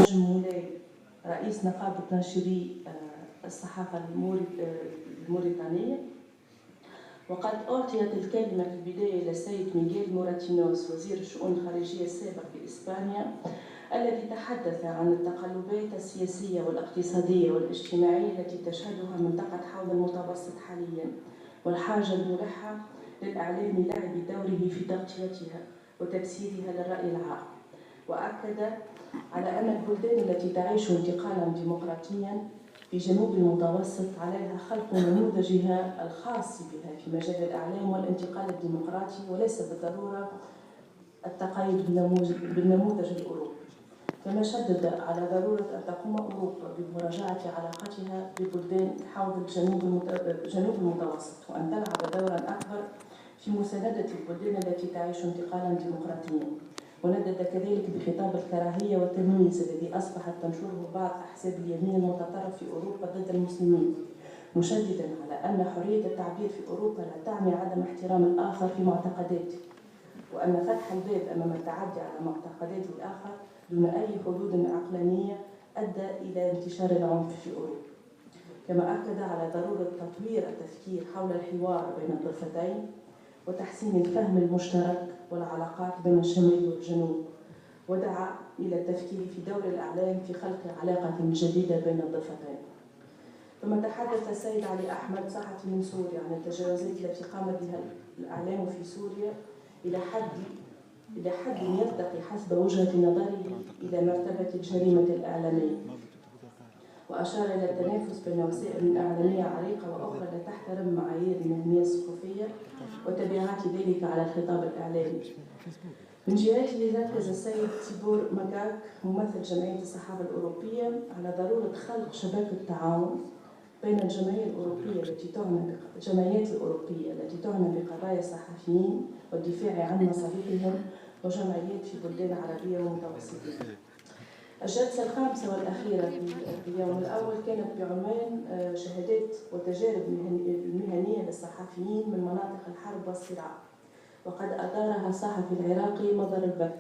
نجم مولاي رئيس نقابة ناشري الصحافة الموريتانية. وقد أعطيت الكلمة في البداية إلى السيد ميغيل موراتينوس وزير الشؤون الخارجية السابق في إسبانيا، الذي تحدث عن التقلبات السياسية والاقتصادية والاجتماعية التي تشهدها منطقة حوض المتوسط حاليا، والحاجة الملحة للإعلام لعب دوره في تغطيتها وتفسيرها للرأي العام. وأكد على أن البلدان التي تعيش انتقالا ديمقراطيا في جنوب المتوسط عليها خلق نموذجها الخاص بها في مجال الإعلام والانتقال الديمقراطي، وليس بالضرورة التقيد بالنموذج الأوروبي. كما شدد على ضرورة أن تقوم أوروبا بمراجعة علاقتها ببلدان حوض جنوب المتوسط، وأن تلعب دورا أكبر في مساندة البلدان التي تعيش انتقالا ديمقراطيا. وندد كذلك بخطاب الكراهية والتمييز الذي أصبحت تنشره بعض أحزاب اليمين المتطرف في أوروبا ضد المسلمين، مشددا على أن حرية التعبير في أوروبا لا تعني عدم احترام الآخر في معتقداته، وأن فتح الباب أمام التعدي على معتقدات الآخر دون أي حدود عقلانية أدى إلى انتشار العنف في أوروبا. كما أكد على ضرورة تطوير التفكير حول الحوار بين الضفتين وتحسين الفهم المشترك والعلاقات بين الشمال والجنوب، ودعا إلى التفكير في دور الإعلام في خلق علاقة جديدة بين الضفتين. ثم تحدث السيد علي أحمد صحفي من سوريا عن التجاوزات التي قام بها الإعلام في سوريا إلى حد يرتقي حسب وجهة نظره إلى مرتبة الجريمة الإعلامية، وأشار إلى التنافس بين وسائل إعلامية عريقة وأخرى لا تحترم معايير المهنية الصحفية وتبعات ذلك على الخطاب الإعلامي. من جهته ركز السيد تيبور ماكاك ممثل جمعية الصحافة الأوروبية على ضرورة خلق شبكة تعاون بين الجمعيات الأوروبية التي تعنى بقضايا الصحفيين والدفاع عن مصالحهم وجمعيات في بلدان عربية ومتوسطية. الجلسة الخامسة والأخيرة في اليوم الأول كانت بعنوان شهادات وتجارب المهنية للصحفيين من مناطق الحرب والصراع، وقد أدارها الصحفي العراقي مضر البك.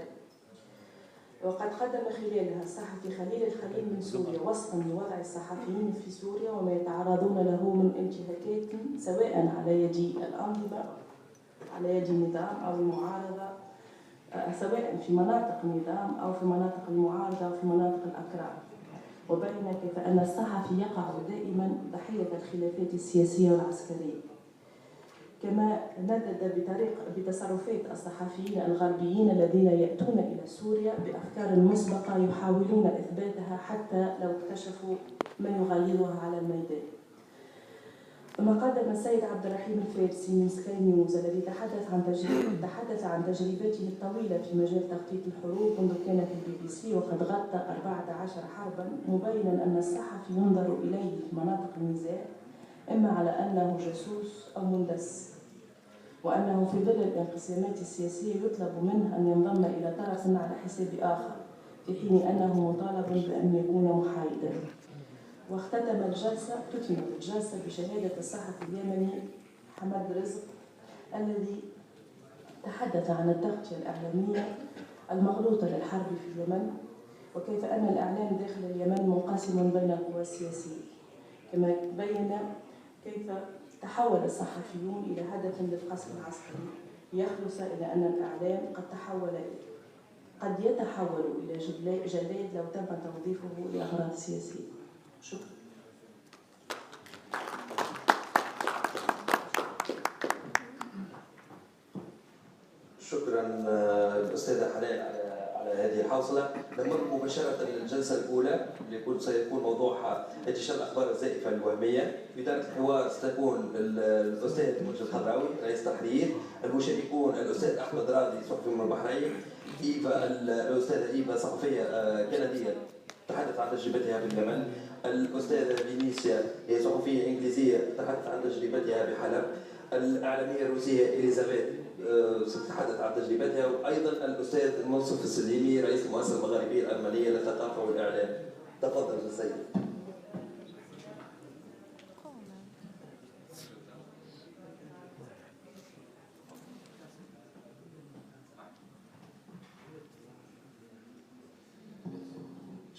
وقد قدم خلالها الصحفي خليل الخليل من سوريا وصفا لوضع الصحفيين في سوريا وما يتعرضون له من انتهاكات سواء على يد الأنظمة على يد النظام أو المعارضة، سواء في مناطق النظام أو في مناطق المعارضة أو في مناطق الأكراد. وبين كيف أن الصحفي يقع دائما ضحية الخلافات السياسية والعسكرية. كما ندد بتصرفات الصحفيين الغربيين الذين يأتون إلى سوريا بأفكار مسبقة يحاولون إثباتها حتى لو اكتشفوا ما يغيرها على الميدان. ثم قدم السيد عبد الرحيم الفارسي من سكاي نيوز الذي تحدث عن تجربته الطويلة في مجال تخطيط الحروب منذ كان في BBC، وقد غطى 14 حربا، مبينا أن الصحفي ينظر إليه في مناطق النزاع إما على أنه جاسوس أو مندس، وأنه في ظل الانقسامات السياسية يطلب منه أن ينضم إلى طرف على حساب آخر، في حين أنه مطالب بأن يكون محايدا. واختتمت الجلسة بشهادة الصحفي اليمني حمد رزق الذي تحدث عن التغطية الإعلامية المغلوطة للحرب في اليمن، وكيف أن الإعلام داخل اليمن منقسم بين القوى السياسية. كما بين كيف تحول الصحفيون إلى هدف للقصف العسكري، ليخلص إلى أن الإعلام قد يتحول إلى جلاد لو تم توظيفه لأغراض سياسية. شكرا. شكرا الأستاذة حلال على هذه الحوصلة. نمر مباشرة للجلسة الأولى اللي سيكون موضوعها انتشار الأخبار الزائفة الوهمية. في إدارة الحوار ستكون الأستاذ منجي الخضراوي رئيس تحرير، المشاركون الأستاذ أحمد راضي صحفي من البحرين، الأستاذة إيفا صحفية كندية تحدث عن تجربتها في اليمن، الأستاذة فينيسيا هي صحفية إنجليزية تتحدث عن تجربتها بحلب، الإعلامية الروسية إليزابيث ستتحدث عن تجربتها، وأيضا الأستاذ منصف السليمي رئيس المؤسسة المغاربية الألمانية للثقافة والإعلام. تفضل السيد.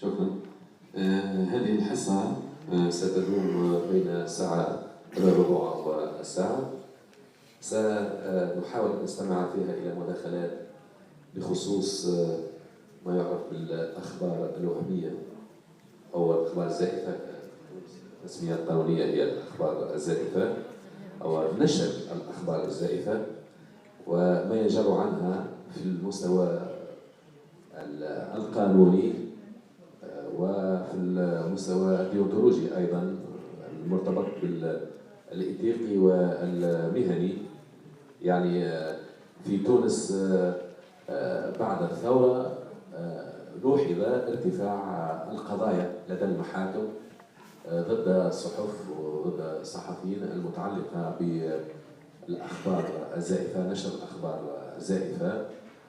شكرا. هذه الحصة ستدوم بين الساعة 15:15 والساعة. سنحاول أن نستمع فيها إلى مداخلات بخصوص ما يعرف بالأخبار الوهمية أو الأخبار الزائفة. التسمية القانونية هي الأخبار الزائفة أو نشر الأخبار الزائفة وما يجرى عنها في المستوى القانوني وفي المستوى الديونتولوجي أيضا المرتبط بالإيثيقي والمهني. يعني في تونس بعد الثورة لوحظ ارتفاع القضايا لدى المحاكم ضد الصحف وضد الصحفيين المتعلقة بالأخبار الزائفة، نشر الأخبار الزائفة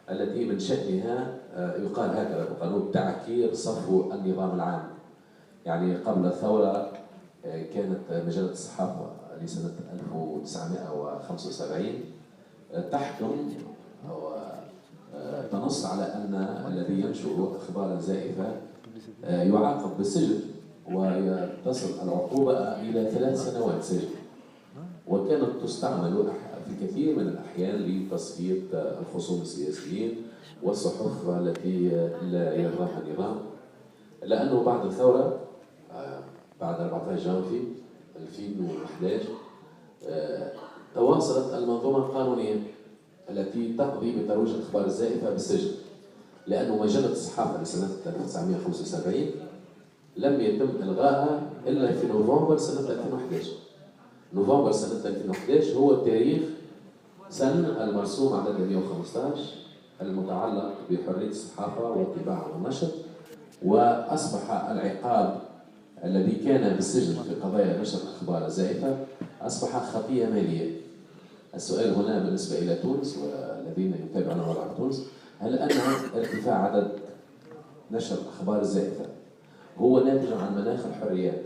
التي من شأنها يقال هكذا في القانون تعكير صفو النظام العام. يعني قبل الثورة كانت مجلة الصحافة لسنة 1975 تحكم أو تنص على أن الذي ينشر أخبارا زائفة يعاقب بالسجن وتصل العقوبة إلى 3 سنوات سجن، وكانت تستعمل في كثير من الأحيان لتصفية الخصوم السياسيين والصحف التي لا يرضاها النظام. لأنه بعد الثورة بعد 14 جانفي 2011 تواصلت المنظومة القانونية التي تقضي بترويج الأخبار الزائفة بالسجن، لأنه مجلة الصحافة لسنة 1975 لم يتم إلغائها إلا في نوفمبر سنة 2011. نوفمبر سنة 2011 هو التاريخ سن المرسوم على 115 المتعلق بحرية الصحافة والطباعة والنشر، وأصبح العقاب الذي كان بالسجن في قضايا نشر الأخبار الزائفة أصبح خطية مالية. السؤال هنا بالنسبة إلى تونس والذين يتابعون وضع تونس، هل أن ارتفاع عدد نشر الأخبار الزائفة هو ناتج عن مناخ الحريات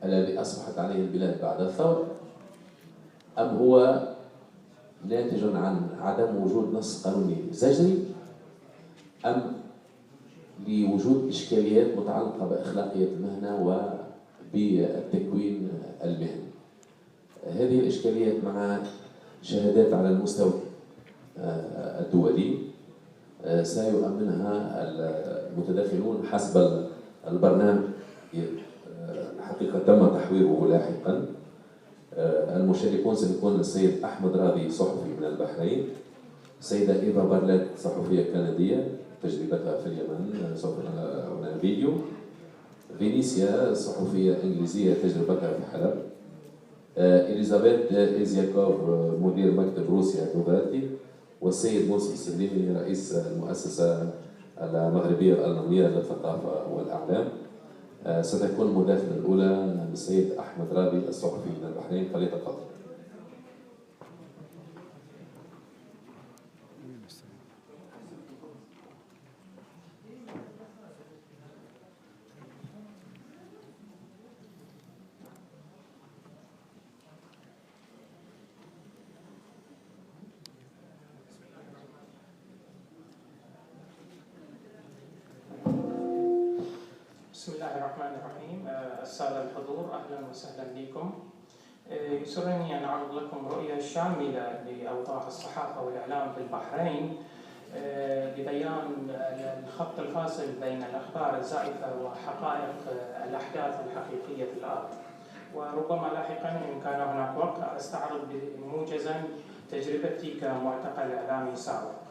الذي أصبحت عليه البلاد بعد الثورة، أم هو ناتج عن عدم وجود نص قانوني زجري، أم لوجود إشكاليات متعلقة بأخلاقية المهنة وبالتكوين المهني؟ هذه الإشكاليات مع شهادات على المستوى الدولي سيؤمنها المتداخلون حسب البرنامج. الحقيقة تم تحويره لاحقا. المشاركون سيكون السيد أحمد راضي صحفي من البحرين، السيدة إيفا بارلت صحفية كندية تجربتها في اليمن سوف نرى فيديو، فينيسيا صحفية إنجليزية تجربتها في حلب، إليزابيث إيزياكوف مدير مكتب روسيا دوغاتي، والسيد موسى السليمي رئيس المؤسسة المغربية الألمانية للثقافة والإعلام. ستكون المداخلة الأولى للسيد أحمد راضي الصحفي من البحرين، فليتفضل. بسم الله الرحمن الرحيم. السادة الحضور أهلا وسهلا بكم. يسرني أن أعرض لكم رؤية شاملة لأوضاع الصحافة والإعلام في البحرين لبيان الخط الفاصل بين الأخبار الزائفة وحقائق الأحداث الحقيقية في الأرض. وربما لاحقا إن كان هناك وقت أستعرض موجزا تجربتي كمعتقل إعلامي سابق.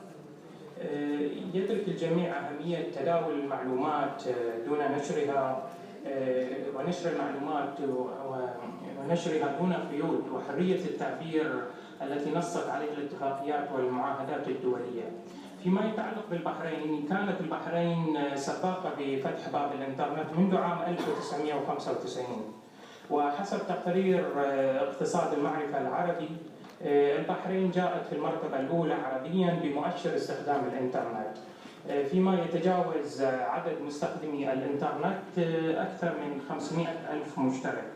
يدرك الجميع أهمية تداول المعلومات دون نشرها ونشر المعلومات ونشرها دون قيود، وحرية التعبير التي نصت عليها الاتفاقيات والمعاهدات الدولية. فيما يتعلق بالبحرين، كانت البحرين سباقة بفتح باب الإنترنت منذ عام 1995، وحسب تقرير اقتصاد المعرفة العربي البحرين جاءت في المرتبة الأولى عربياً بمؤشر استخدام الإنترنت، فيما يتجاوز عدد مستخدمي الإنترنت أكثر من 500,000 مشترك.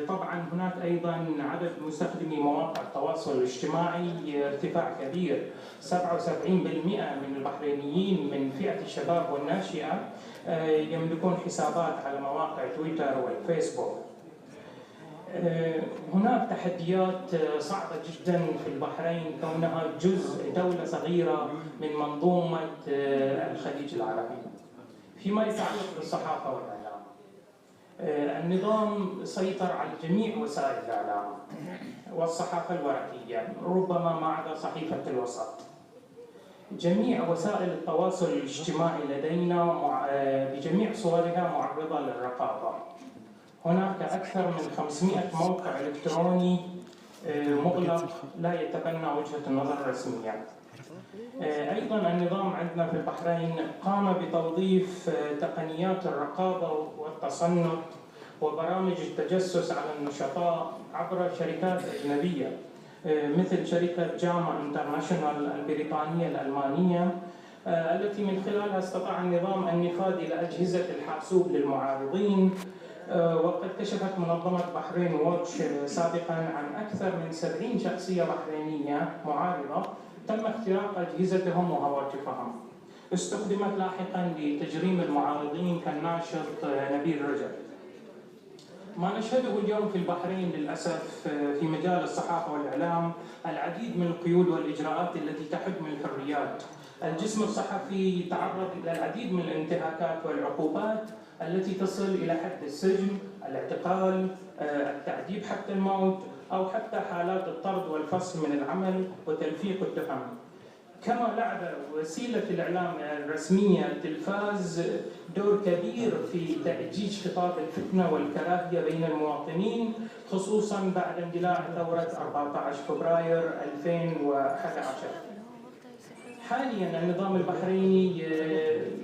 طبعا هناك أيضا عدد مستخدمي مواقع التواصل الاجتماعي ارتفاع كبير. 77% من البحرينيين من فئة الشباب والناشئة يملكون حسابات على مواقع تويتر والفيسبوك. هناك تحديات صعبة جدا في البحرين كونها جزء دولة صغيرة من منظومة الخليج العربي. فيما يتعلق بالصحافة والإعلام، النظام سيطر على جميع وسائل الإعلام والصحافة الورقية، ربما ما عدا صحيفة الوسط. جميع وسائل التواصل الاجتماعي لدينا بجميع صورها معرضة للرقابة. هناك أكثر من 500 موقع إلكتروني مغلق لا يتبنى وجهة النظر الرسمية. أيضا النظام عندنا في البحرين قام بتوظيف تقنيات الرقابة والتصنت وبرامج التجسس على النشطاء عبر شركات أجنبية مثل شركة جاما انترناشونال البريطانية الألمانية، التي من خلالها استطاع النظام النفاذ إلى أجهزة الحاسوب للمعارضين. وقد كشفت منظمة بحرين ووتش سابقا عن أكثر من 70 شخصية بحرينية معارضة تم اختراق أجهزتهم وهواتفهم، استخدمت لاحقا لتجريم المعارضين كالناشط نبيل رجب. ما نشهده اليوم في البحرين للأسف في مجال الصحافة والإعلام العديد من القيود والإجراءات التي تحد من الحريات. الجسم الصحفي تعرض إلى العديد من الانتهاكات والعقوبات التي تصل إلى حد السجن، الاعتقال، التعذيب حتى الموت، أو حتى حالات الطرد والفصل من العمل وتلفيق التهم. كما لعب وسيلة الإعلام الرسمية التلفاز دور كبير في تأجيج خطاب الفتنة والكراهية بين المواطنين، خصوصا بعد اندلاع ثورة 14 فبراير 2011. حاليا النظام البحريني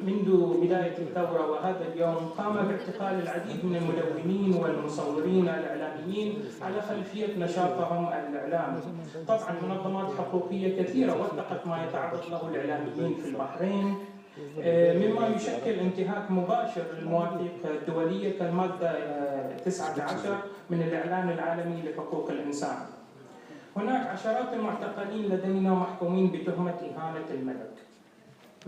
منذ بداية الثورة وهذا اليوم قام باعتقال العديد من المدونين والمصورين الإعلاميين على خلفية نشاطهم الإعلامي. طبعا منظمات حقوقية كثيرة وثقت ما يتعرض له الإعلاميين في البحرين، مما يشكل انتهاك مباشر للمواثيق الدولية كالمادة 19 من الإعلان العالمي لحقوق الإنسان. هناك عشرات المعتقلين لدينا محكومين بتهمة إهانة الملك،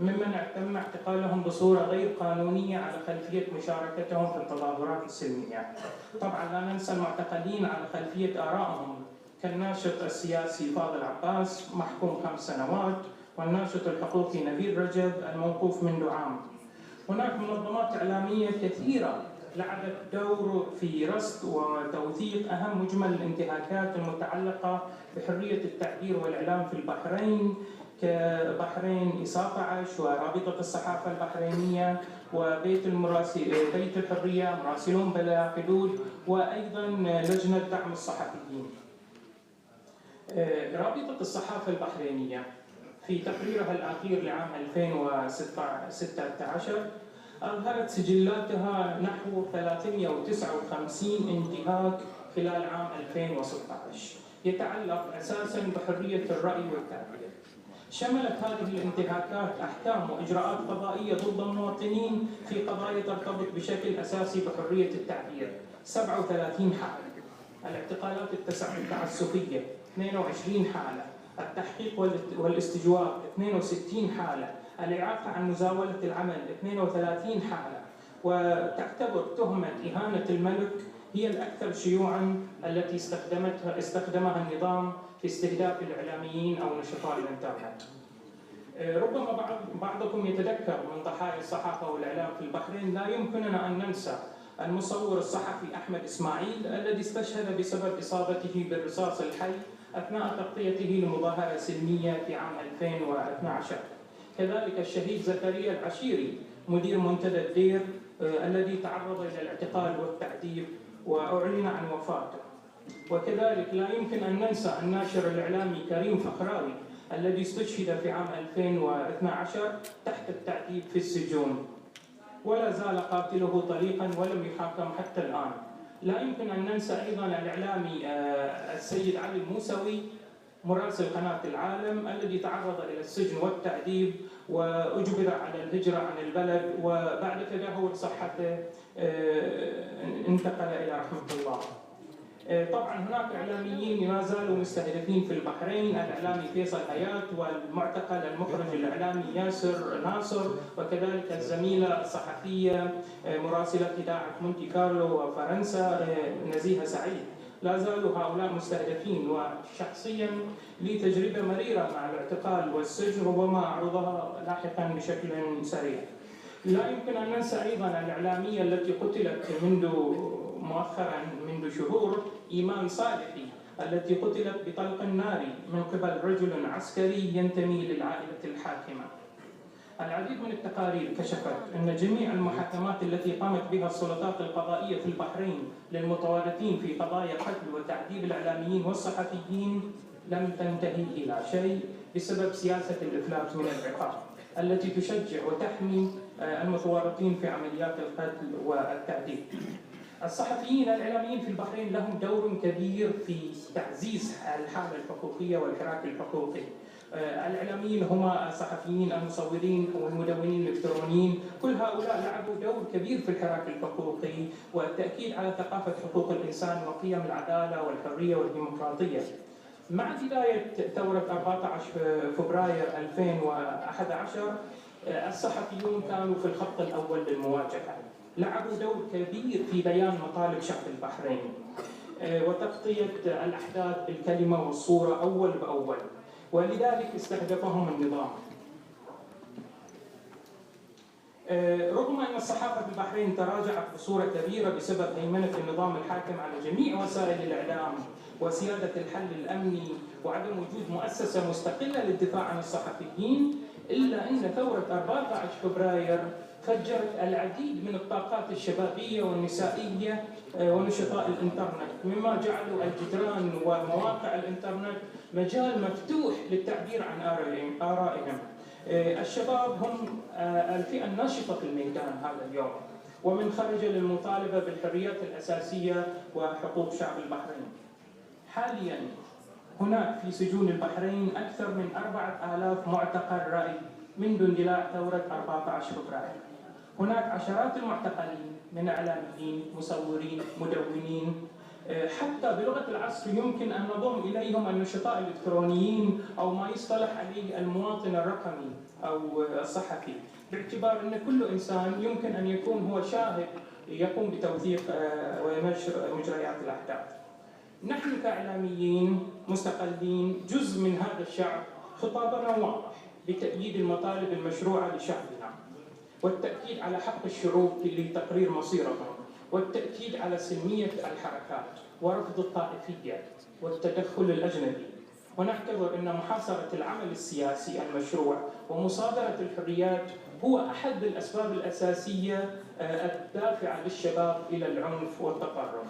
ممن تم اعتقالهم بصورة غير قانونية على خلفية مشاركتهم في التظاهرات السلمية. طبعا لا ننسى المعتقلين على خلفية آرائهم كالناشط السياسي فاضل عباس محكوم 5 سنوات، والناشط الحقوقي نبيل رجب الموقوف منذ عام. هناك منظمات إعلامية كثيرة لعبت دور في رصد وتوثيق أهم مجمل الانتهاكات المتعلقة بحرية التعبير والإعلام في البحرين، كبحرين 19 ورابطة الصحافة البحرينية وبيت بيت الحرية، مراسلون بلا حدود، وأيضا لجنة دعم الصحفيين. رابطة الصحافة البحرينية في تقريرها الأخير لعام 2016 أظهرت سجلاتها نحو 359 انتهاك خلال عام 2016 يتعلق أساساً بحرية الرأي والتعبير. شملت هذه الانتهاكات أحكام وإجراءات قضائية ضد المواطنين في قضايا ترتبط بشكل أساسي بحرية التعبير 37 حالة، الاعتقالات التعسفية 22 حالة، التحقيق والاستجواب 62 حالة، الإعاقة عن مزاولة العمل 32 حالة. وتعتبر تهمة إهانة الملك هي الأكثر شيوعاً التي استخدمها النظام في استهداف الإعلاميين أو نشطاء الإنترنت. ربما بعضكم يتذكر من ضحايا الصحافة والإعلام في البحرين لا يمكننا أن ننسى المصور الصحفي أحمد إسماعيل الذي استشهد بسبب إصابته بالرصاص الحي أثناء تغطيته لمظاهرة سلمية في عام 2012. كذلك الشهيد زكريا العشيري مدير منتدى الدير الذي تعرض إلى الاعتقال والتعذيب وأعلن عن وفاته. وكذلك لا يمكن أن ننسى الناشر الإعلامي كريم فخراوي الذي استشهد في عام 2012 تحت التعذيب في السجون، ولا زال قاتله طليقا ولم يحاكم حتى الآن. لا يمكن أن ننسى أيضا الإعلامي السيد علي الموسوي مراسل قناة العالم الذي تعرض إلى السجن والتعذيب وأجبر على الهجرة عن البلد، وبعد تدهور صحته انتقل إلى رحمة الله. طبعا هناك إعلاميين ما زالوا مستهدفين في البحرين، الإعلامي فيصل حياة، والمعتقل المخرج الإعلامي ياسر ناصر، وكذلك الزميلة الصحفية مراسلة إذاعة مونتي كارلو وفرنسا نزيهة سعيد. لا زالوا هؤلاء مستهدفين، وشخصيا لي تجربة مريرة مع الاعتقال والسجن، ربما أعرضها لاحقا بشكل سريع. لا يمكن أن ننسى أيضا الإعلامية التي قتلت منذ شهور، إيمان صالحي، التي قتلت بطلق ناري من قبل رجل عسكري ينتمي للعائلة الحاكمة. العديد من التقارير كشفت أن جميع المحاكمات التي قامت بها السلطات القضائية في البحرين للمتورطين في قضايا قتل وتعذيب الإعلاميين والصحفيين لم تنتهي إلى شيء بسبب سياسة الإفلات من العقاب التي تشجع وتحمي المتورطين في عمليات القتل والتعذيب. الصحفيين الإعلاميين في البحرين لهم دور كبير في تعزيز الحالة الحقوقية والحراك الحقوقي. الإعلاميين هم الصحفيين، المصورين والمدونين الإلكترونيين، كل هؤلاء لعبوا دور كبير في الحراك الحقوقي والتأكيد على ثقافة حقوق الإنسان وقيم العدالة والحرية والديمقراطية. مع بداية ثورة 14 فبراير 2011 الصحفيون كانوا في الخط الأول للمواجهة، لعبوا دور كبير في بيان مطالب شعب البحرين وتغطية الأحداث بالكلمة والصورة أول بأول، ولذلك استهدفهم النظام. رغم أن الصحافة في البحرين تراجعت بصورة كبيرة بسبب هيمنة النظام الحاكم على جميع وسائل الإعلام وسيادة الحل الأمني وعدم وجود مؤسسة مستقلة للدفاع عن الصحفيين، إلا أن ثورة 14 فبراير فجرت العديد من الطاقات الشبابية والنسائية ونشطاء الإنترنت، مما جعلوا الجدران ومواقع الإنترنت مجال مفتوح للتعبير عن آرائهم. الشباب هم الفئة الناشطة في الميدان هذا اليوم، ومن خرج للمطالبة بالحريات الأساسية وحقوق شعب البحرين. حالياً هناك في سجون البحرين أكثر من 4000 معتقل رأي منذ اندلاع ثورة 14 فبراير. هناك عشرات المعتقلين من إعلاميين، مصورين، مدونين، حتى بلغة العصر يمكن أن نضم إليهم النشطاء الإلكترونيين أو ما يصطلح عليه المواطن الرقمي أو الصحفي، باعتبار أن كل إنسان يمكن أن يكون هو شاهد يقوم بتوثيق ونشر مجريات الأحداث. نحن كإعلاميين مستقلين جزء من هذا الشعب، خطابنا واضح بتأييد المطالب المشروعة لشعبنا، والتأكيد على حق الشعوب لتقرير مصيرهم، والتأكيد على سلمية الحركات ورفض الطائفية والتدخل الأجنبي. ونعتبر أن محاصرة العمل السياسي المشروع ومصادرة الحريات هو أحد الأسباب الأساسية الدافعة للشباب إلى العنف والتطرف.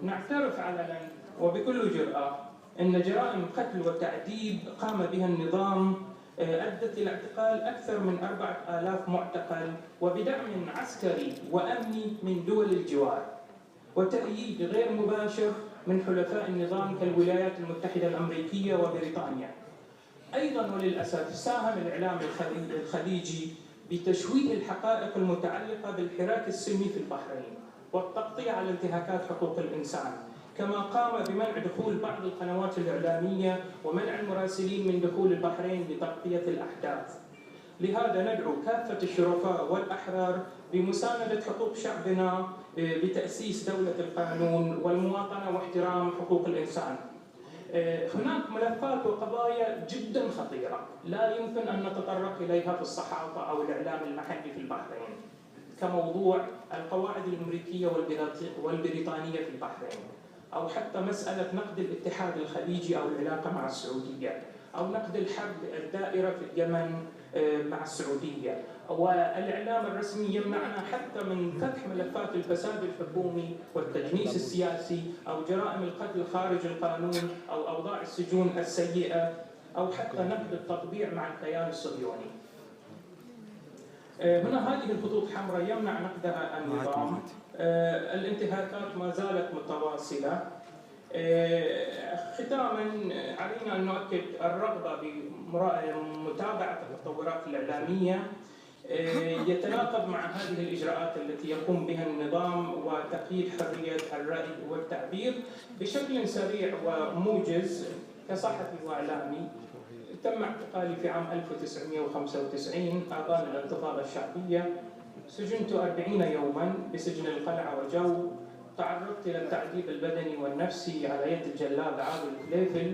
نعترف علنا وبكل جرأة أن جرائم قتل وتعذيب قام بها النظام أدت إلى اعتقال أكثر من 4000 معتقل وبدعم عسكري وأمني من دول الجوار، وتأييد غير مباشر من حلفاء النظام كالولايات المتحدة الأمريكية وبريطانيا. أيضا وللأسف ساهم الإعلام الخليجي بتشويه الحقائق المتعلقة بالحراك السلمي في البحرين والتغطية على انتهاكات حقوق الإنسان، كما قام بمنع دخول بعض القنوات الإعلامية ومنع المراسلين من دخول البحرين لتغطية الأحداث. لهذا ندعو كافة الشرفاء والأحرار بمساندة حقوق شعبنا بتأسيس دولة القانون والمواطنة واحترام حقوق الإنسان. هناك ملفات وقضايا جدا خطيرة لا يمكن أن نتطرق إليها في الصحافة أو الإعلام المحلي في البحرين، كموضوع القواعد الأمريكية والبريطانية في البحرين، أو حتى مسألة نقد الاتحاد الخليجي أو العلاقة مع السعودية، أو نقد الحرب الدائرة في اليمن مع السعودية. والإعلام الرسمي يمنعنا حتى من فتح ملفات الفساد الحكومي والتجنيس السياسي أو جرائم القتل خارج القانون أو أوضاع السجون السيئة، أو حتى نقد التطبيع مع الكيان الصهيوني. هنا هذه الخطوط حمراء يمنع نقدها النظام. الانتهاكات ما زالت متواصلة. ختاما علينا أن نؤكد الرغبة بمتابعة التطورات الإعلامية يتناقض مع هذه الإجراءات التي يقوم بها النظام وتقييد حرية الرأي والتعبير بشكل سريع وموجز. كصحفي وإعلامي تم اعتقالي في عام 1995 آذان الانتفاضة الشعبية. سجنت 40 يوما بسجن القلعة وجو. تعرضت إلى التعذيب البدني والنفسي على يد الجلاد عادل الكليفل.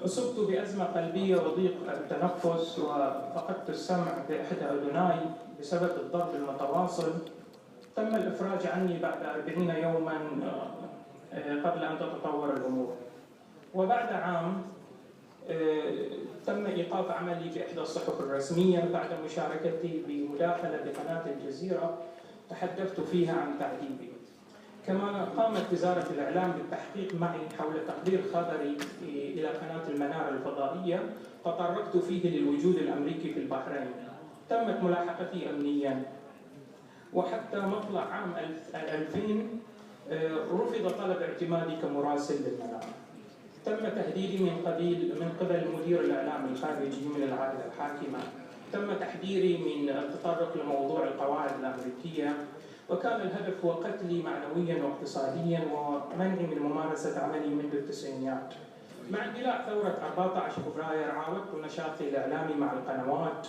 أصبت بأزمة قلبية وضيق التنفس وفقدت السمع بإحدى أذناي بسبب الضرب المتواصل. تم الإفراج عني بعد 40 يوما قبل أن تتطور الأمور. وبعد عام تم إيقاف عملي في إحدى الصحف الرسمية بعد مشاركتي بمداخلة بقناة الجزيرة تحدثت فيها عن تعذيبي. كما قامت وزارة الإعلام بالتحقيق معي حول تقرير خبري إلى قناة المنارة الفضائية تطرقت فيه للوجود الأمريكي في البحرين. تمت ملاحقتي أمنياً، وحتى مطلع عام 2000 رفض طلب اعتمادي كمراسل للمنارة. تم تهديدي من قبل مدير الإعلام الخارجي من العائلة الحاكمة. تم تحذيري من التطرق لموضوع القواعد الأمريكية، وكان الهدف هو قتلي معنوياً واقتصادياً ومنعي من ممارسة عملي منذ التسعينيات. مع اندلاع ثورة 14 فبراير عاودت نشاطي الإعلامي مع القنوات.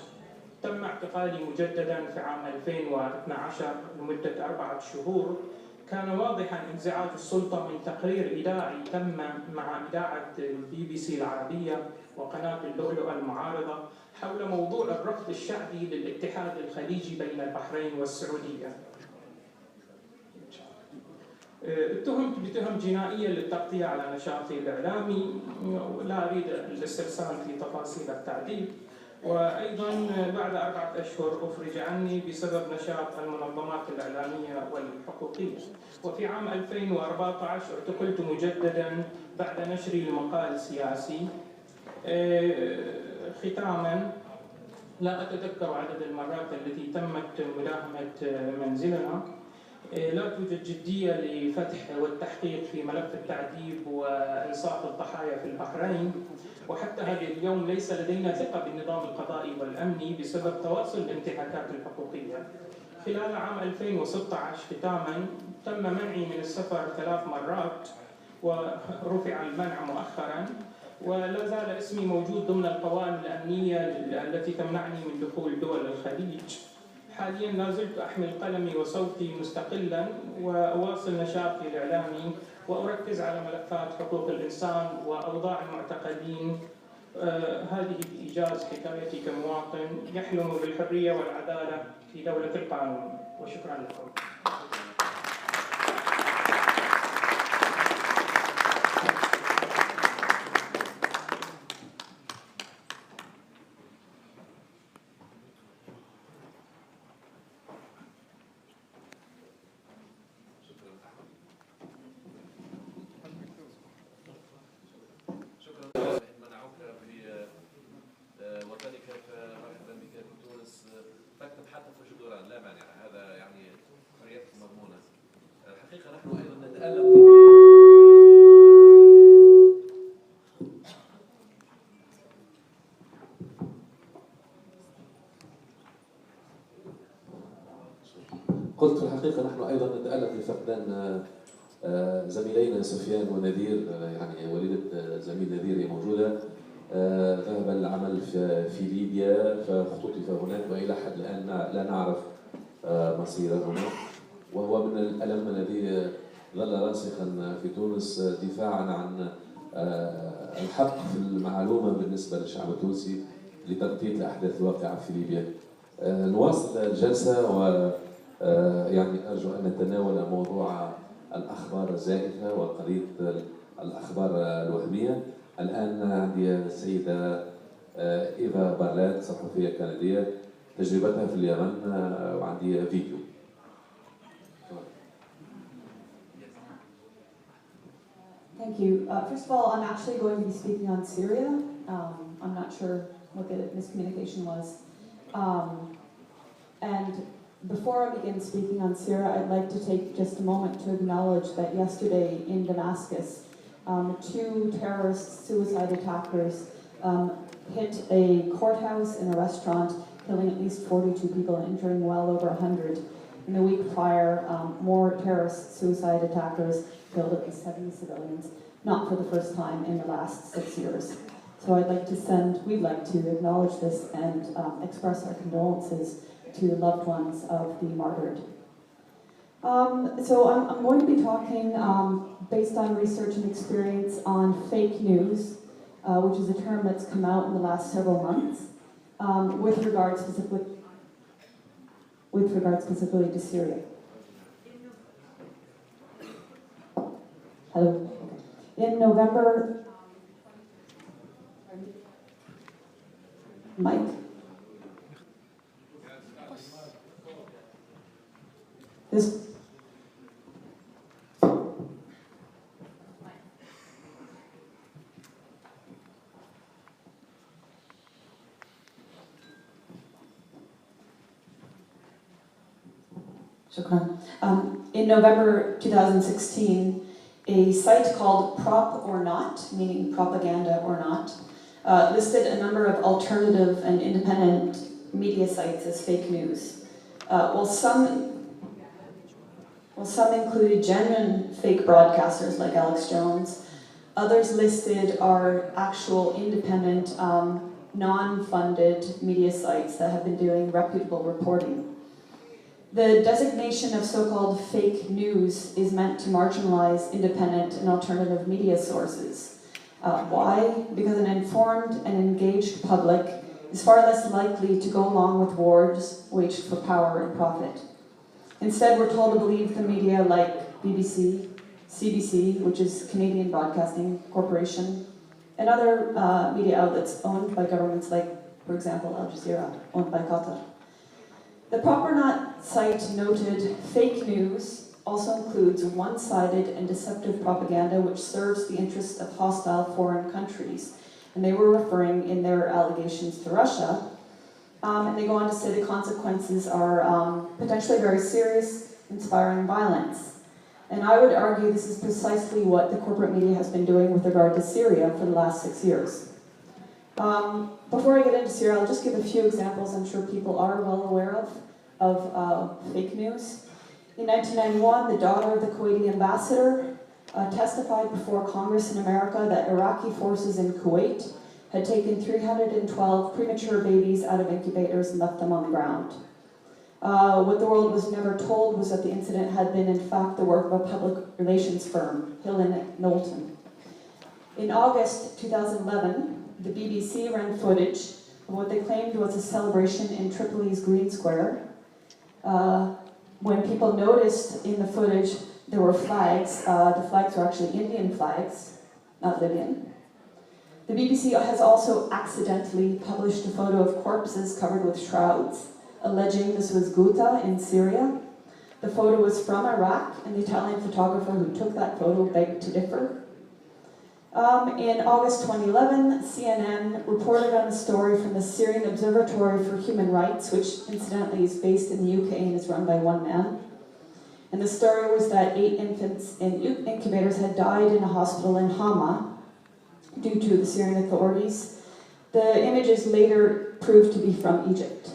تم اعتقالي مجدداً في عام 2012 لمدة 4 شهور. كان واضحاً انزعاج السلطة من تقرير إذاعي تم مع إذاعة BBC العربية وقناة اللؤلؤة المعارضة حول موضوع الرفض الشعبي للاتحاد الخليجي بين البحرين والسعودية. اتهمت بتهم جنائية للتغطية على نشاطي الإعلامي، لا أريد الاسترسال في تفاصيل التعذيب. وأيضاً بعد 4 أشهر أفرج عني بسبب نشاط المنظمات الإعلامية والحقوقية. وفي عام 2014 اعتقلت مجدداً بعد نشري لمقال سياسي. ختاماً، لا أتذكر عدد المرات التي تمت مداهمة منزلنا. لا توجد جدية لفتح والتحقيق في ملف التعذيب وإنصاف الضحايا في البحرين، وحتى هذا اليوم ليس لدينا ثقة بالنظام القضائي والأمني بسبب تواصل الانتهاكات الحقوقية. خلال عام 2016 ختاما تم منعي من السفر 3 مرات ورفع المنع مؤخرا، ولا زال اسمي موجود ضمن القوائم الأمنية التي تمنعني من دخول دول الخليج. حاليا لا زلت أحمل قلمي وصوتي مستقلا وأواصل نشاطي الإعلامي وأركز على ملفات حقوق الإنسان وأوضاع المعتقلين. هذه بإيجاز حكايتي كمواطن يحلم بالحرية والعدالة في دولة القانون، وشكرا لكم. قلت في الحقيقة نحن أيضا نتألم بفقدان زميلينا سفيان ونذير. يعني والدة زميل نذير هي موجودة، ذهب العمل في ليبيا فاختطف هناك وإلى حد الآن لا نعرف مصيره هناك، وهو من الألم الذي ظل راسخا في تونس دفاعا عن الحق في المعلومة بالنسبة للشعب التونسي لتغطية الأحداث الواقعة في ليبيا. نواصل الجلسة و يعني أرجو أن نتناول موضوع الأخبار الزائفة وقضية الأخبار الوهمية. الآن عندي السيدة إيفا بارلات، صحفية كندية، تجربتها في اليمن، وعندي فيديو. Thank you. First of all, I'm actually going to be speaking on Syria. I'm not sure what the miscommunication was. And before I begin speaking on Syria, I'd like to take just a moment to acknowledge that yesterday in Damascus, 2 terrorist suicide attackers hit a courthouse and a restaurant, killing at least 42 people and injuring well over 100. In the week prior, more terrorist suicide attackers killed at least 70 civilians, not for the first time in the last 6 years. So we'd like to acknowledge this and express our condolences to the loved ones of the martyred. So I'm going to be talking based on research and experience on fake news, which is a term that's come out in the last several months, with regard specifically to Syria. Hello. In November, Mike? This. In November 2016, a site called Prop or Not, meaning propaganda or not, listed a number of alternative and independent media sites as fake news. While some included genuine fake broadcasters like Alex Jones, others listed are actual independent, non-funded media sites that have been doing reputable reporting. The designation of so-called fake news is meant to marginalize independent and alternative media sources. Why? Because an informed and engaged public is far less likely to go along with wars waged for power and profit. Instead, we're told to believe the media like BBC, CBC, which is Canadian Broadcasting Corporation, and other media outlets owned by governments like, for example, Al Jazeera, owned by Qatar. The Prop or Not site noted fake news also includes one-sided and deceptive propaganda which serves the interests of hostile foreign countries. And they were referring in their allegations to Russia. And they go on to say the consequences are potentially very serious, inspiring violence. And I would argue this is precisely what the corporate media has been doing with regard to Syria for the last 6 years. Before I get into Syria, I'll just give a few examples I'm sure people are well aware of fake news. In 1991, the daughter of the Kuwaiti ambassador testified before Congress in America that Iraqi forces in Kuwait had taken 312 premature babies out of incubators and left them on the ground. What the world was never told was that the incident had been, in fact, the work of a public relations firm, Hill & Knowlton. In August 2011, the BBC ran footage of what they claimed was a celebration in Tripoli's Green Square. When people noticed in the footage there were flags, the flags were actually Indian flags, not Libyan. The BBC has also accidentally published a photo of corpses covered with shrouds, alleging this was Ghouta in Syria. The photo was from Iraq, and the Italian photographer who took that photo begged to differ. In August 2011, CNN reported on a story from the Syrian Observatory for Human Rights, which incidentally is based in the UK and is run by one man. And the story was that 8 infants in incubators had died in a hospital in Hama due to the Syrian authorities. The images later proved to be from Egypt.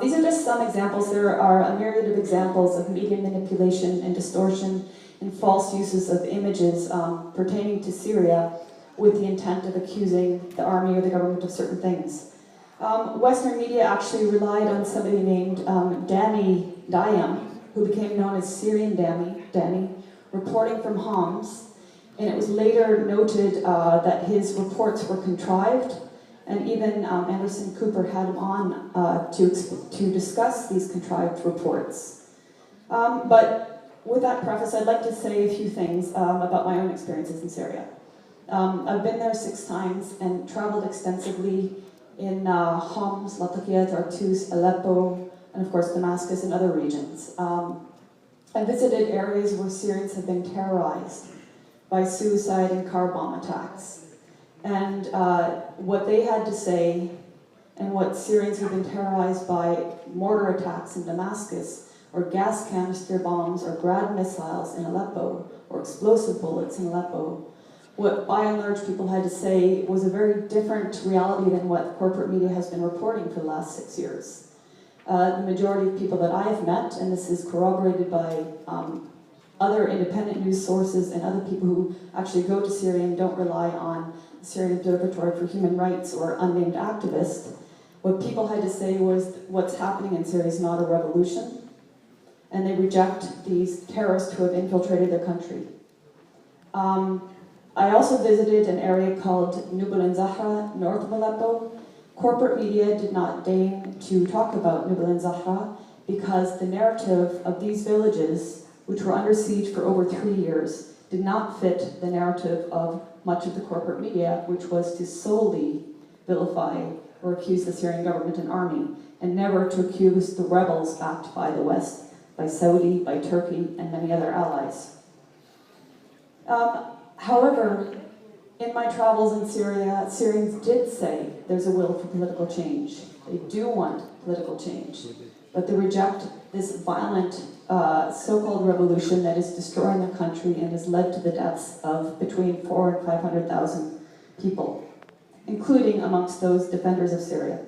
These are just some examples. There are a myriad of examples of media manipulation and distortion and false uses of images pertaining to Syria with the intent of accusing the army or the government of certain things. Western media actually relied on somebody named Danny Dayam, who became known as Syrian Danny, reporting from Homs, and it was later noted that his reports were contrived, and even Anderson Cooper had him on to discuss these contrived reports. But with that preface, I'd like to say a few things about my own experiences in Syria. I've been there 6 times and traveled extensively in Homs, Latakia, Tartus, Aleppo, and of course Damascus and other regions. I visited areas where Syrians have been terrorized by suicide and car bomb attacks. And what they had to say, and what Syrians who've been terrorized by mortar attacks in Damascus, or gas canister bombs, or Grad missiles in Aleppo, or explosive bullets in Aleppo, what by and large people had to say was a very different reality than what corporate media has been reporting for the last 6 years. The majority of people that I have met, and this is corroborated by other independent news sources and other people who actually go to Syria and don't rely on the Syrian Observatory for Human Rights or unnamed activists, what people had to say was what's happening in Syria is not a revolution, and they reject these terrorists who have infiltrated their country. I also visited an area called Nubal and Zahra, north of Aleppo. Corporate media did not deign to talk about Nubal and Zahra because the narrative of these villages, which were under siege for over 3 years, did not fit the narrative of much of the corporate media, which was to solely vilify or accuse the Syrian government and army, and never to accuse the rebels backed by the West, by Saudi, by Turkey, and many other allies. However, in my travels in Syria, Syrians did say there's a will for political change. They do want political change, but they reject this violent so-called revolution that is destroying the country and has led to the deaths of between 400,000 and 500,000 people, including amongst those defenders of Syria.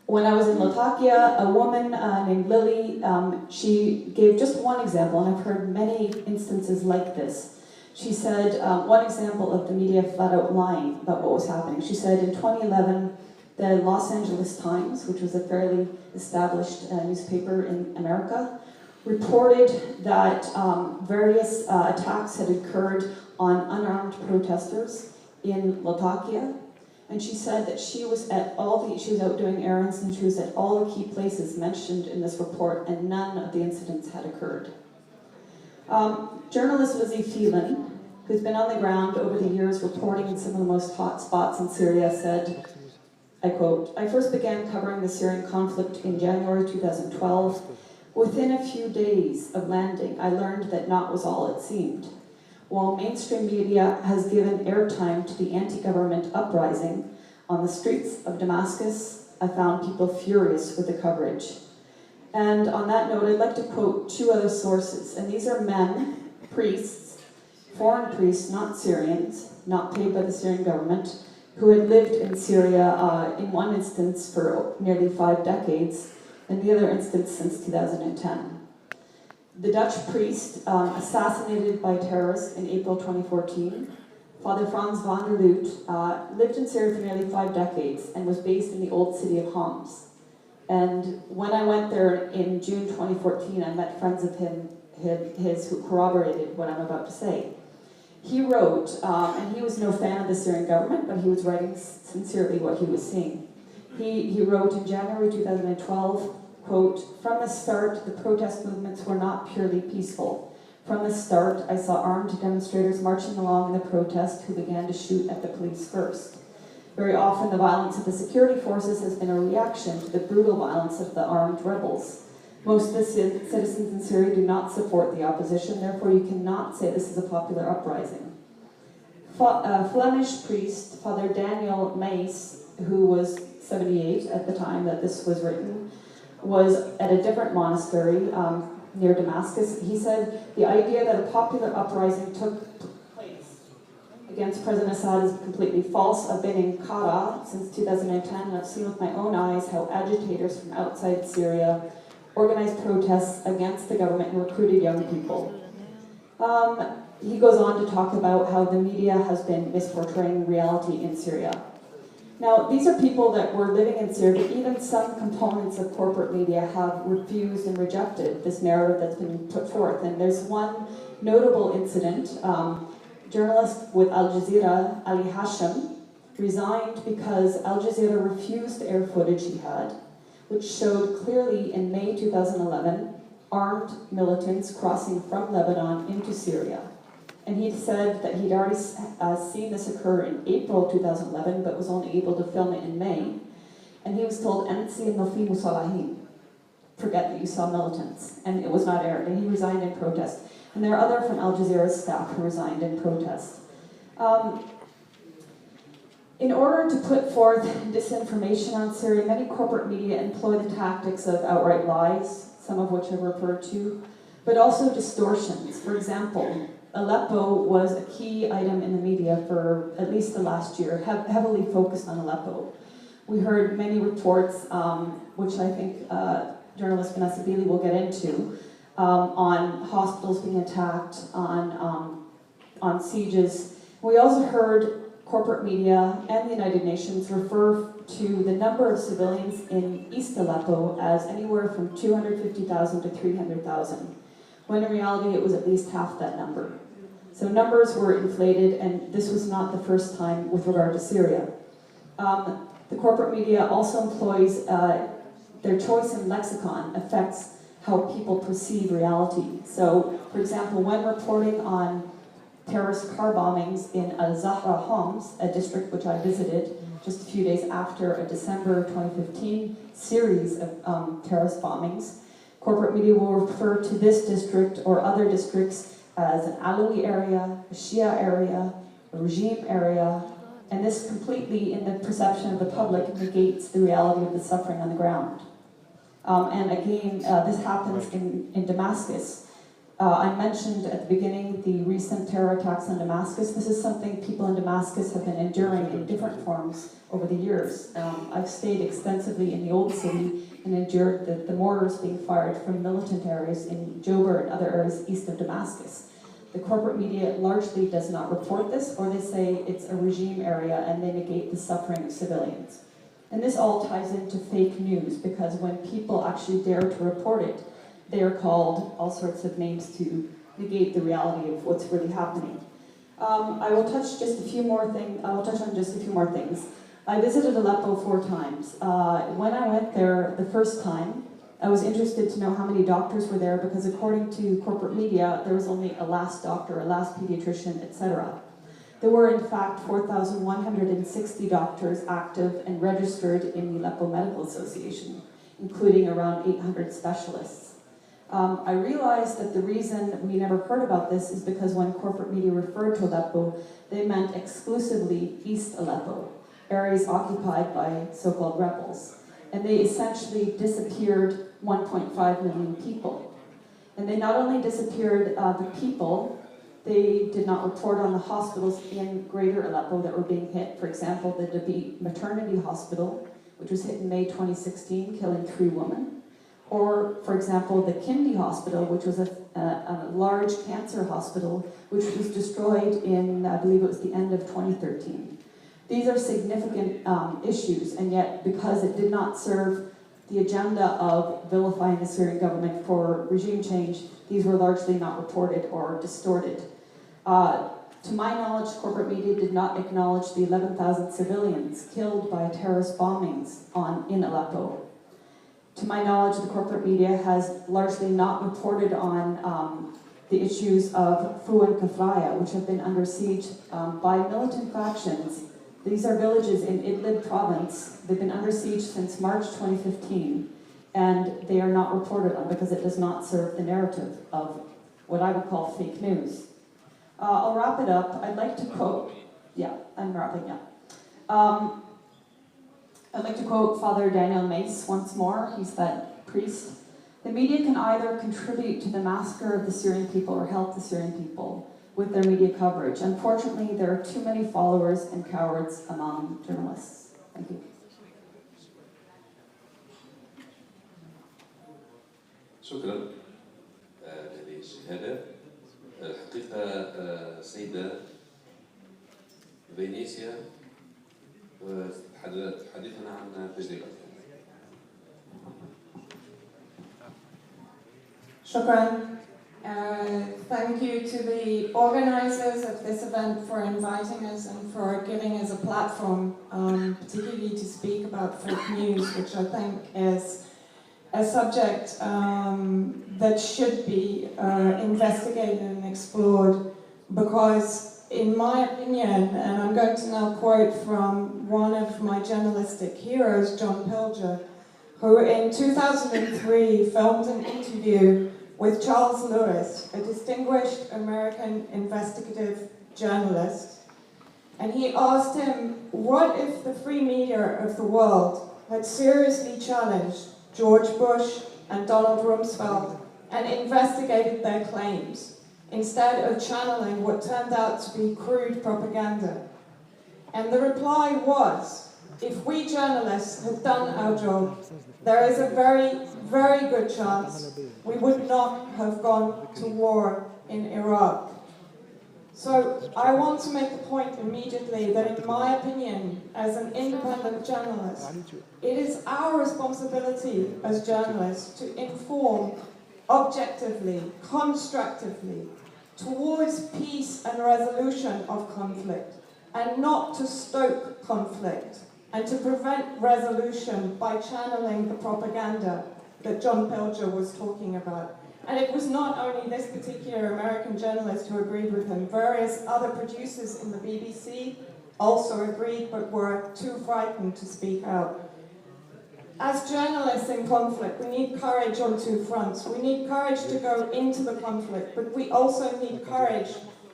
When I was in Latakia, a woman named Lily, she gave just one example, and I've heard many instances like this. She said, one example of the media flat out lying about what was happening. She said in 2011, the Los Angeles Times, which was a fairly established newspaper in America, reported that various attacks had occurred on unarmed protesters in Latakia. And she said that she was out doing errands, and she was at all the key places mentioned in this report, and none of the incidents had occurred. Journalist Lizzie Phelan, who's been on the ground over the years reporting in some of the most hot spots in Syria, said, I quote, "I first began covering the Syrian conflict in January 2012. Within a few days of landing, I learned that not was all it seemed. While mainstream media has given airtime to the anti-government uprising on the streets of Damascus, I found people furious with the coverage." And on that note, I'd like to quote 2 other sources, and these are men, priests, foreign priests, not Syrians, not paid by the Syrian government, who had lived in Syria in one instance for nearly 5 decades, and the other instance since 2010. The Dutch priest assassinated by terrorists in April 2014, Father Frans van der Loot, lived in Syria for nearly 5 decades and was based in the old city of Homs. And when I went there in June 2014, I met friends of his who corroborated what I'm about to say. He wrote, and he was no fan of the Syrian government, but he was writing sincerely what he was seeing. He wrote in January 2012, quote, "From the start, the protest movements were not purely peaceful. From the start, I saw armed demonstrators marching along in the protest who began to shoot at the police first. Very often, the violence of the security forces has been a reaction to the brutal violence of the armed rebels. Most of the citizens in Syria do not support the opposition, therefore you cannot say this is a popular uprising." Flemish priest, Father Daniel Maes, who was 78 at the time that this was written, was at a different monastery near Damascus. He said the idea that a popular uprising took place against President Assad is completely false. I've been in Qara since 2010, and I've seen with my own eyes how agitators from outside Syria organized protests against the government and recruited young people. He goes on to talk about how the media has been misportraying reality in Syria. Now, these are people that were living in Syria, but even some components of corporate media have refused and rejected this narrative that's been put forth. And there's one notable incident. Journalist with Al Jazeera, Ali Hashim, resigned because Al Jazeera refused to air footage he had, which showed clearly in May 2011 armed militants crossing from Lebanon into Syria. And he said that he'd already seen this occur in April 2011, but was only able to film it in May. And he was told, "Ansi Nafi Musalahin," forget that you saw militants. And it was not aired, and he resigned in protest. And there are other from Al Jazeera's staff who resigned in protest. In order to put forth disinformation on Syria, many corporate media employ the tactics of outright lies, some of which I've referred to, but also distortions. For example, Aleppo was a key item in the media for at least the last year, heavily focused on Aleppo. We heard many reports, which I think journalist Vanessa Beeley will get into, on hospitals being attacked, on sieges. We also heard corporate media and the United Nations refer to the number of civilians in East Aleppo as anywhere from 250,000 to 300,000, when in reality it was at least half that number. So numbers were inflated, and this was not the first time with regard to Syria. The corporate media also employs, their choice in lexicon affects how people perceive reality. So, for example, when reporting on terrorist car bombings in Al-Zahra Homs, a district which I visited just a few days after a December 2015 series of terrorist bombings, corporate media will refer to this district or other districts as an Alawi area, a Shia area, a regime area, and this completely, in the perception of the public, negates the reality of the suffering on the ground. And again, this happens in Damascus. I mentioned at the beginning the recent terror attacks on Damascus. This is something people in Damascus have been enduring in different forms over the years. I've stayed extensively in the old city and endured the mortars being fired from militant areas in Jobar and other areas east of Damascus. The corporate media largely does not report this, or they say it's a regime area and they negate the suffering of civilians. And this all ties into fake news, because when people actually dare to report it, they are called all sorts of names to negate the reality of what's really happening. I will touch on just a few more things. I visited Aleppo 4 times. When I went there the first time, I was interested to know how many doctors were there, because according to corporate media, there was only a last doctor, a last pediatrician, etc. There were in fact 4,160 doctors active and registered in the Aleppo Medical Association, including around 800 specialists. I realized that the reason we never heard about this is because when corporate media referred to Aleppo, they meant exclusively East Aleppo, areas occupied by so-called rebels. And they essentially disappeared 1.5 million people. And they not only disappeared the people, they did not report on the hospitals in greater Aleppo that were being hit. For example, the Dabi Maternity Hospital, which was hit in May 2016, killing 3 women. Or, for example, the Kindi Hospital, which was a large cancer hospital, which was destroyed in, I believe it was the end of 2013. These are significant issues, and yet because it did not serve the agenda of vilifying the Syrian government for regime change, these were largely not reported or distorted. To my knowledge, corporate media did not acknowledge the 11,000 civilians killed by terrorist bombings in Aleppo. To my knowledge, the corporate media has largely not reported on the issues of Fu and Kafraya, which have been under siege by militant factions. These are villages in Idlib province. They've been under siege since March 2015, and they are not reported on because it does not serve the narrative of what I would call fake news. I'll wrap it up. I'd like to quote, I'm wrapping up. I'd like to quote Father Daniel Mace once more. He's that priest. The media can either contribute to the massacre of the Syrian people or help the Syrian people with their media coverage. Unfortunately, there are too many followers and cowards among journalists. Thank you. شكرا لهذه الشهادة. الحقيقة سيدة فينيسيا تحدثنا عن تجربتها. Shukran. Thank you to the organizers of this event for inviting us and for giving us a platform, particularly to speak about fake news, which I think is a subject that should be investigated and explored, because in my opinion, and I'm going to now quote from one of my journalistic heroes, John Pilger, who in 2003 filmed an interview with Charles Lewis, a distinguished American investigative journalist, and he asked him, what if the free media of the world had seriously challenged George Bush and Donald Rumsfeld and investigated their claims instead of channeling what turned out to be crude propaganda. And the reply was, if we journalists had done our job, there is a very, very good chance we would not have gone to war in Iraq. So I want to make the point immediately that in my opinion, as an independent journalist, it is our responsibility as journalists to inform objectively, constructively, towards peace and resolution of conflict, and not to stoke conflict, and to prevent resolution by channeling the propaganda that John Pilger was talking about. And it was not only this particular American journalist who agreed with him. Various other producers in the BBC also agreed, but were too frightened to speak out. As journalists in conflict, we need courage on two fronts. We need courage to go into the conflict, but we also need courage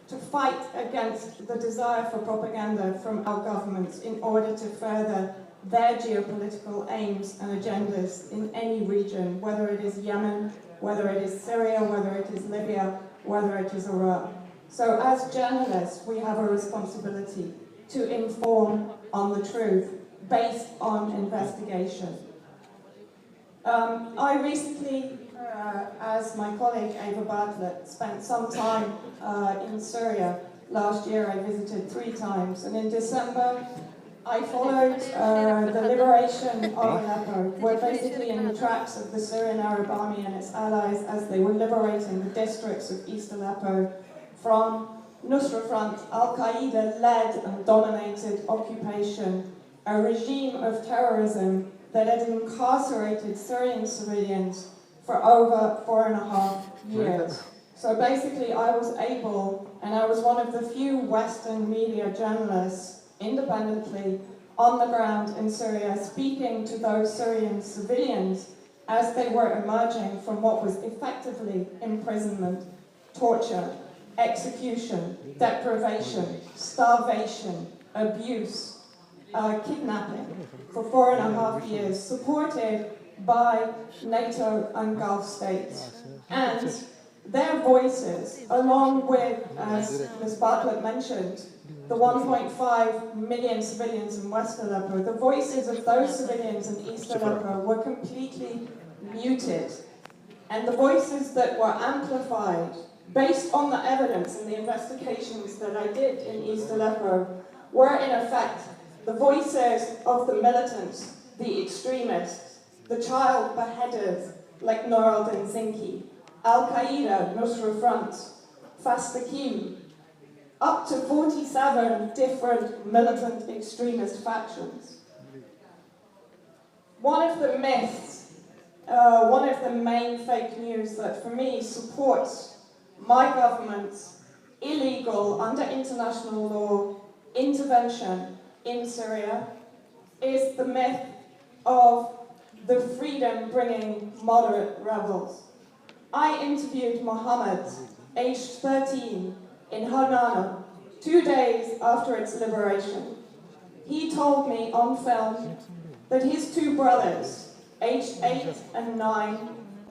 to fight against the desire for propaganda from our governments in order to further their geopolitical aims and agendas in any region, whether it is Yemen, whether it is Syria, whether it is Libya, whether it is Iraq. So as journalists, we have a responsibility to inform on the truth based on investigation. I recently, as my colleague Ava Bartlett, spent some time in Syria. Last year I visited 3 times, and in December I followed the liberation of Aleppo. We're basically in the tracks of the Syrian Arab Army and its allies as they were liberating the districts of East Aleppo from Nusra Front, Al-Qaeda-led and dominated occupation, a regime of terrorism that had incarcerated Syrian civilians for over 4.5 years. So basically I was able, and I was one of the few Western media journalists independently on the ground in Syria, speaking to those Syrian civilians as they were emerging from what was effectively imprisonment, torture, execution, deprivation, starvation, abuse, kidnapping for 4.5 years, supported by NATO and Gulf states. And their voices, along with, as Ms. Bartlett mentioned, the 1.5 million civilians in West Aleppo, the voices of those civilians in East Aleppo were completely muted. And the voices that were amplified, based on the evidence and the investigations that I did in East Aleppo, were in effect the voices of the militants, the extremists, the child beheaders like Noor al-Zinki, Al-Qaeda, Nusra Front, Fastaqim, up to 47 different militant extremist factions. One of the myths, one of the main fake news that for me supports my government's illegal, under international law, intervention in Syria is the myth of the freedom-bringing moderate rebels. I interviewed Mohammed, aged 13, in Hanana, 2 days after its liberation. He told me on film that his 2 brothers, aged 8 and 9,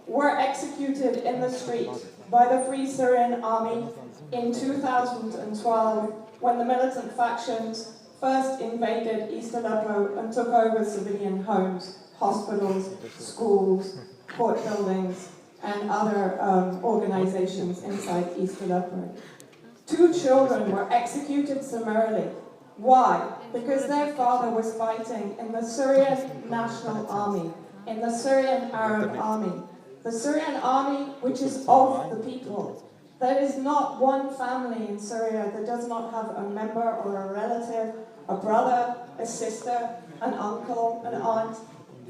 were executed in the street by the Free Syrian Army in 2012 when the militant factions first invaded East Aleppo and took over civilian homes, hospitals, schools, court buildings, and other organizations inside East Aleppo. 2 children were executed summarily. Why? Because their father was fighting in the Syrian National Army, in the Syrian Arab Army. The Syrian Army, which is of the people. There is not one family in Syria that does not have a member or a relative, a brother, a sister, an uncle, an aunt,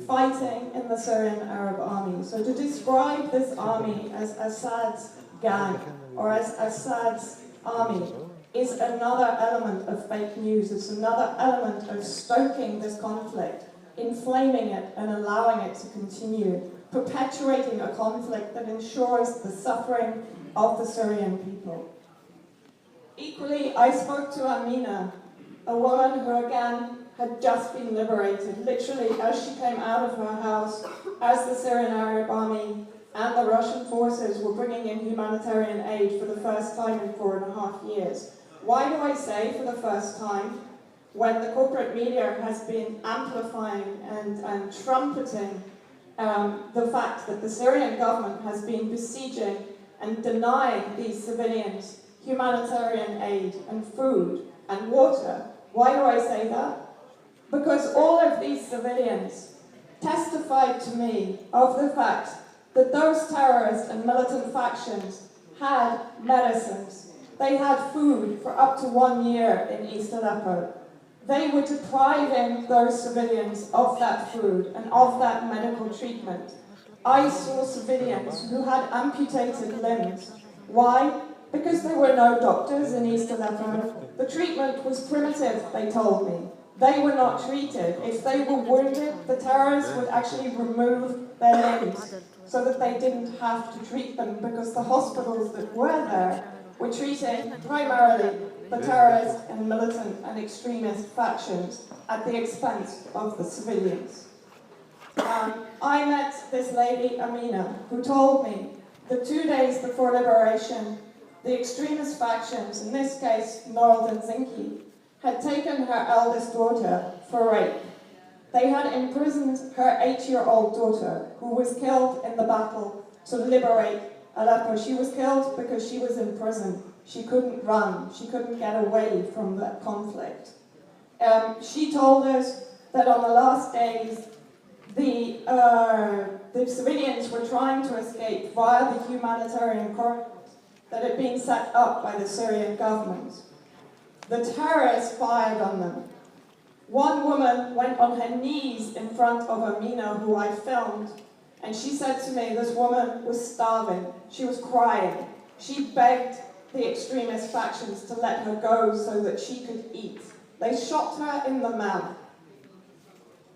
fighting in the Syrian Arab Army. So to describe this army as Assad's gang or as Assad's army is another element of fake news. It's another element of stoking this conflict, inflaming it and allowing it to continue, perpetuating a conflict that ensures the suffering of the Syrian people. Equally, I spoke to Amina, a woman who again had just been liberated, literally as she came out of her house, as the Syrian Arab Army and the Russian forces were bringing in humanitarian aid for the first time in 4.5 years. Why do I say for the first time? When the corporate media has been amplifying and trumpeting the fact that the Syrian government has been besieging and denying these civilians humanitarian aid and food and water. Why do I say that? Because all of these civilians testified to me of the fact that those terrorist and militant factions had medicines. They had food for up to 1 year in East Aleppo. They were depriving those civilians of that food and of that medical treatment. I saw civilians who had amputated limbs. Why? Because there were no doctors in East Aleppo. The treatment was primitive, they told me. They were not treated. If they were wounded, the terrorists would actually remove their limbs so that they didn't have to treat them, because the hospitals that were there were treating primarily the terrorist and militant and extremist factions at the expense of the civilians. I met this lady, Amina, who told me that 2 days before liberation, the extremist factions, in this case Noral and Zinki, had taken her eldest daughter for rape. They had imprisoned her 8-year-old daughter, who was killed in the battle to liberate Aleppo. She was killed because she was in prison. She couldn't run. She couldn't get away from that conflict. She told us that on the last days, the civilians were trying to escape via the humanitarian corridors that had been set up by the Syrian government. The terrorists fired on them. One woman went on her knees in front of Amina, who I filmed, and she said to me, this woman was starving. She was crying. She begged the extremist factions to let her go so that she could eat. They shot her in the mouth.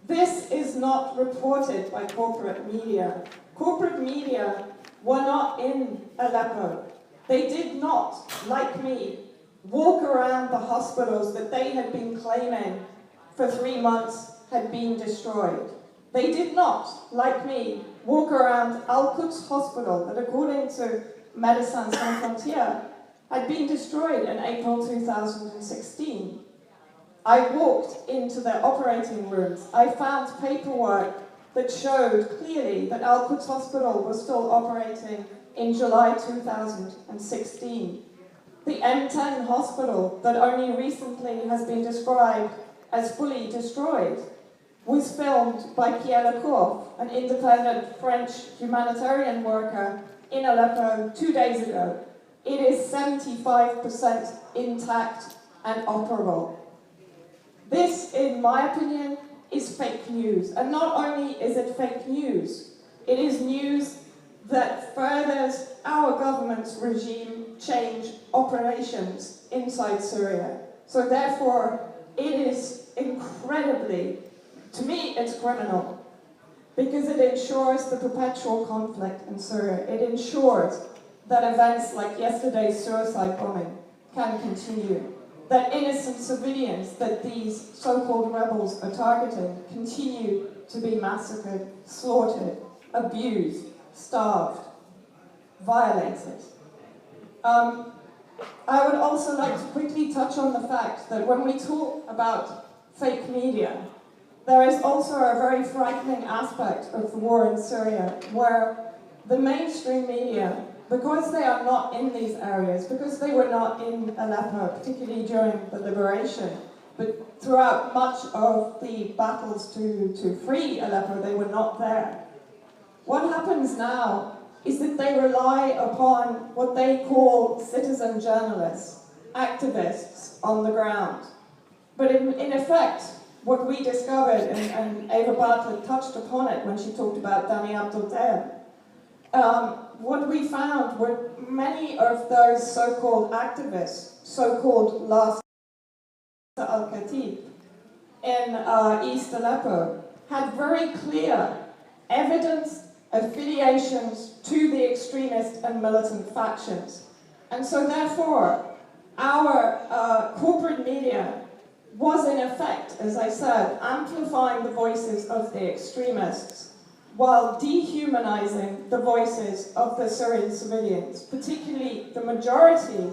This is not reported by corporate media. Corporate media were not in Aleppo. They did not, like me, walk around the hospitals that they had been claiming for 3 months had been destroyed. They did not, like me, walk around Al-Quds Hospital that, according to Médecins Sans Frontières, had been destroyed in April 2016. I walked into their operating rooms. I found paperwork that showed clearly that Al-Quds Hospital was still operating in July 2016. The M10 hospital, that only recently has been described as fully destroyed, was filmed by Pierre Lecourt, an independent French humanitarian worker in Aleppo 2 days ago. It is 75% intact and operable. This, in my opinion, is fake news. And not only is it fake news, it is news that furthers our government's regime change operations inside Syria. So therefore, it is incredibly, to me, it's criminal, because it ensures the perpetual conflict in Syria. It ensures that events like yesterday's suicide bombing can continue, that innocent civilians that these so-called rebels are targeting continue to be massacred, slaughtered, abused, starved, violated. I would also like to quickly touch on the fact that when we talk about fake media, there is also a very frightening aspect of the war in Syria where the mainstream media, because they are not in these areas, because they were not in Aleppo, particularly during the liberation, but throughout much of the battles to free Aleppo, they were not there. What happens now is that they rely upon what they call citizen journalists, activists on the ground. But in effect, what we discovered, and Eva Bartlett touched upon it when she talked about Dani Abdel-Daim, what we found were many of those so-called activists, so-called last al-Khatib in East Aleppo, had very clear evidence affiliations to the extremist and militant factions. And so therefore, our corporate media was in effect, as I said, amplifying the voices of the extremists while dehumanizing the voices of the Syrian civilians, particularly the majority,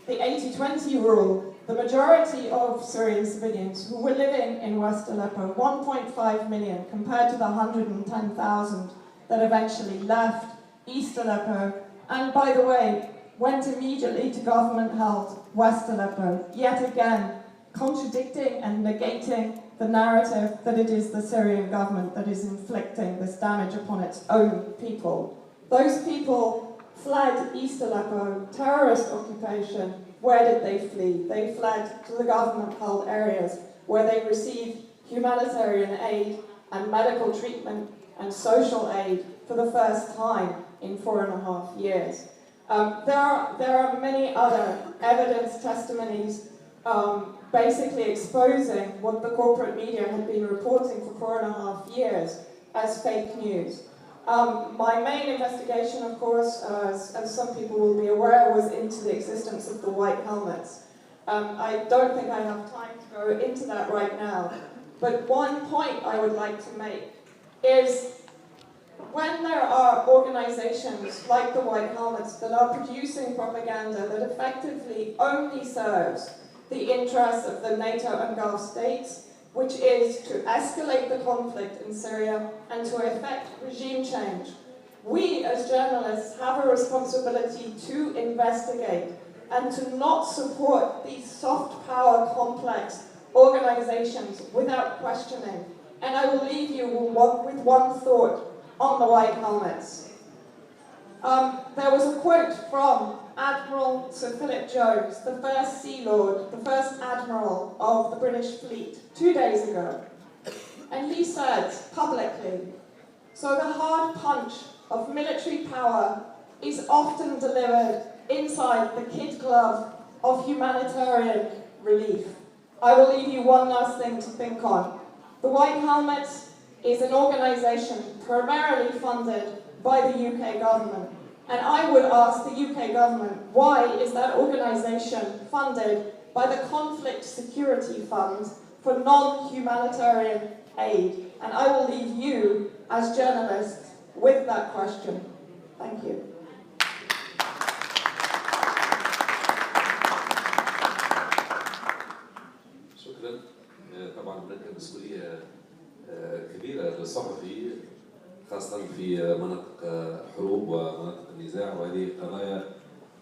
the 80-20 rule, the majority of Syrian civilians who were living in West Aleppo, 1.5 million compared to the 110,000 that eventually left East Aleppo, and by the way, went immediately to government-held West Aleppo, yet again contradicting and negating the narrative that it is the Syrian government that is inflicting this damage upon its own people. Those people fled East Aleppo, terrorist occupation. Where did they flee? They fled to the government-held areas where they received humanitarian aid and medical treatment and social aid for the first time in 4.5 years. There are many other evidence testimonies basically exposing what the corporate media had been reporting for 4.5 years as fake news. My main investigation, of course, as some people will be aware, was into the existence of the white helmets. I don't think I have time to go into that right now, but one point I would like to make is when there are organizations like the White Helmets that are producing propaganda that effectively only serves the interests of the NATO and Gulf states, which is to escalate the conflict in Syria and to effect regime change, we as journalists have a responsibility to investigate and to not support these soft power complex organizations without questioning. And I will leave you with one thought on the White Helmets. There was a quote from Admiral Sir Philip Jones, the first Sea Lord, the first Admiral of the British fleet, 2 days ago. And he said publicly, "So the hard punch of military power is often delivered inside the kid glove of humanitarian relief." I will leave you one last thing to think on. The White Helmets is an organisation primarily funded by the UK government. And I would ask the UK government, why is that organisation funded by the Conflict Security Fund for non-humanitarian aid? And I will leave you, as journalists, with that question. Thank you. شكرا. طبعا هناك مسؤولية كبيرة للصحفي خاصة في مناطق حروب ومناطق النزاع، وهذه قضايا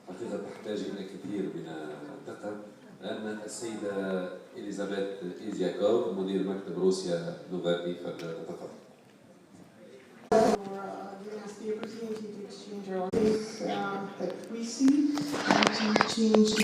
حقيقة تحتاج إلى كثير من الدقة. لأن السيدة إليزابيث إيزياكوف مدير مكتب روسيا نوفاتي فتتفضل. Giving us the opportunity to exchange our things that we see and to change